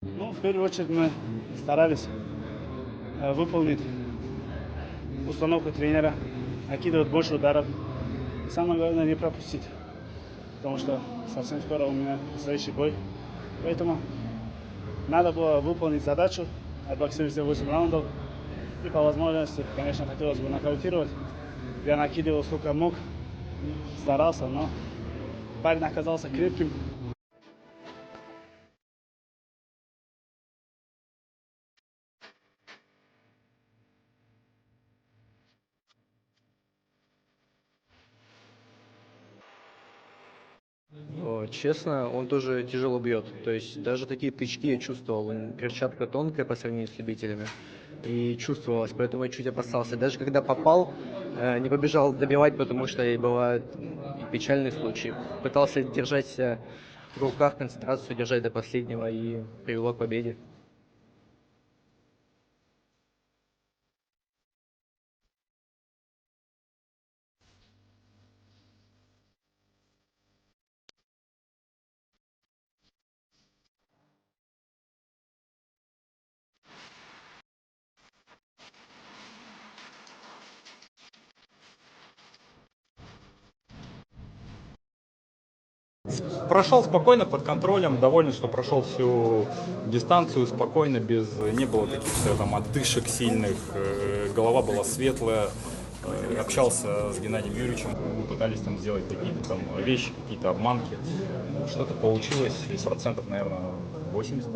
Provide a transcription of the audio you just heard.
Ну, в первую очередь мы старались выполнить установку тренера, накидывать больше ударов. И самое главное не пропустить, потому что совсем скоро у меня следующий бой. Поэтому надо было выполнить задачу, отбоксировать 8 раундов. И по возможности, конечно, хотелось бы нокаутировать. Я накидывал сколько мог, старался, но парень оказался крепким. Честно, он тоже тяжело бьет. То есть даже такие тычки я чувствовал. Перчатка тонкая по сравнению с любителями. И чувствовалось, поэтому я чуть опасался. Даже когда попал, не побежал добивать, потому что и бывают и печальные случаи. Пытался держать себя в руках, концентрацию держать до последнего и привело к победе. Прошел спокойно, под контролем, доволен, что прошел всю дистанцию спокойно, не было каких-то там отдышек сильных, голова была светлая, общался с Геннадием Юрьевичем, мы пытались там сделать какие-то там вещи, какие-то обманки, что-то получилось, из процентов, наверное, 80.